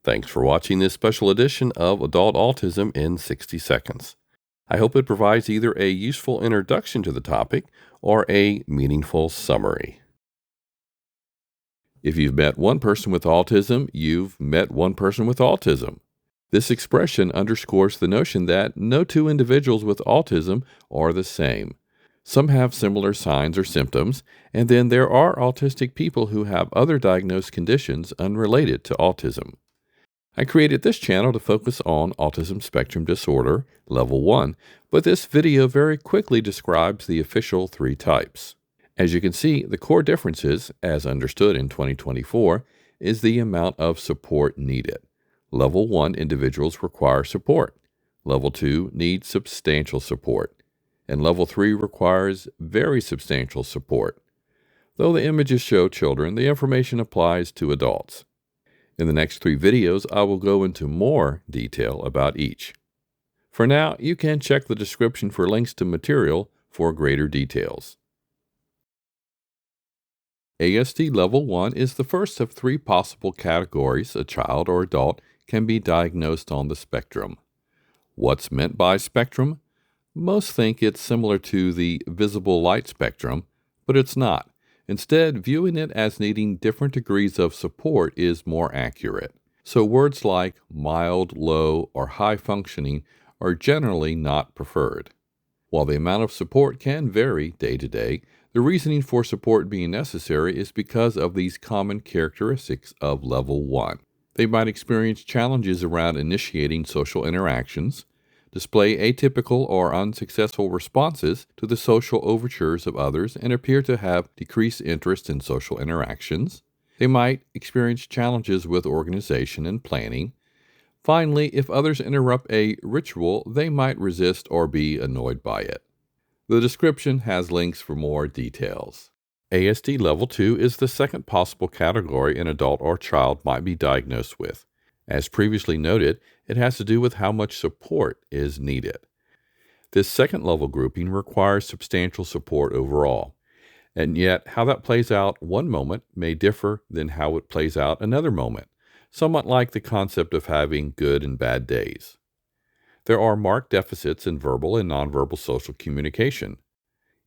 Thanks for watching this special edition of Adult Autism in 60 Seconds. I hope it provides either a useful introduction to the topic or a meaningful summary. If you've met one person with autism, you've met one person with autism. This expression underscores the notion that no two individuals with autism are the same. Some have similar signs or symptoms, and then there are autistic people who have other diagnosed conditions unrelated to autism. I created this channel to focus on autism spectrum disorder, level 1, but this video very quickly describes the official 3 types. As you can see, the core differences, as understood in 2024, is the amount of support needed. Level 1 individuals require support. Level 2 needs substantial support. And Level 3 requires very substantial support. Though the images show children, the information applies to adults. In the next 3 videos, I will go into more detail about each. For now, you can check the description for links to material for greater details. ASD Level 1 is the first of 3 possible categories a child or adult can be diagnosed on the spectrum. What's meant by spectrum? Most think it's similar to the visible light spectrum, but it's not. Instead, viewing it as needing different degrees of support is more accurate. So words like mild, low, or high functioning are generally not preferred. While the amount of support can vary day to day, the reasoning for support being necessary is because of these common characteristics of Level 1. They might experience challenges around initiating social interactions, display atypical or unsuccessful responses to the social overtures of others, and appear to have decreased interest in social interactions. They might experience challenges with organization and planning. Finally, if others interrupt a ritual, they might resist or be annoyed by it. The description has links for more details. ASD Level 2 is the second possible category an adult or child might be diagnosed with. As previously noted, it has to do with how much support is needed. This second level grouping requires substantial support overall, and yet how that plays out one moment may differ than how it plays out another moment, somewhat like the concept of having good and bad days. There are marked deficits in verbal and nonverbal social communication.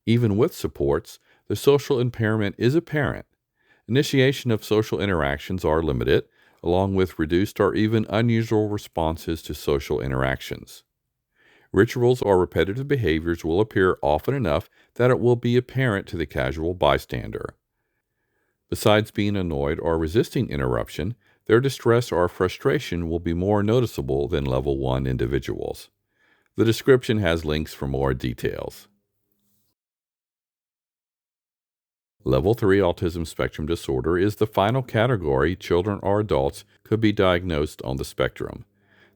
Even with supports, the social impairment is apparent. Initiation of social interactions are limited, along with reduced or even unusual responses to social interactions. Rituals or repetitive behaviors will appear often enough that it will be apparent to the casual bystander. Besides being annoyed or resisting interruption, their distress or frustration will be more noticeable than Level 1 individuals. The description has links for more details. Level 3 autism spectrum disorder is the final category children or adults could be diagnosed on the spectrum.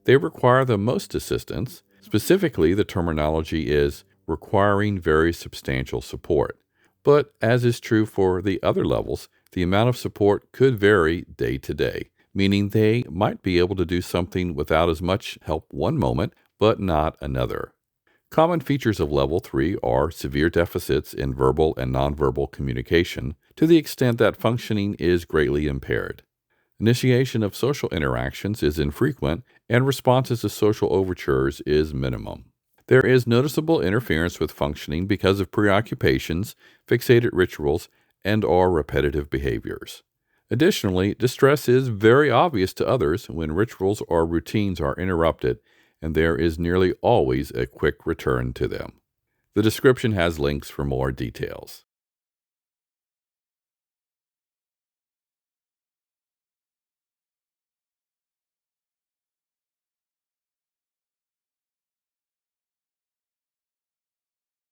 They require the most assistance. Specifically, the terminology is requiring very substantial support. But as is true for the other levels, the amount of support could vary day to day, meaning they might be able to do something without as much help one moment, but not another. Common features of Level 3 are severe deficits in verbal and nonverbal communication to the extent that functioning is greatly impaired. Initiation of social interactions is infrequent, and responses to social overtures is minimum. There is noticeable interference with functioning because of preoccupations, fixated rituals, and/or repetitive behaviors. Additionally, distress is very obvious to others when rituals or routines are interrupted, and there is nearly always a quick return to them. The description has links for more details.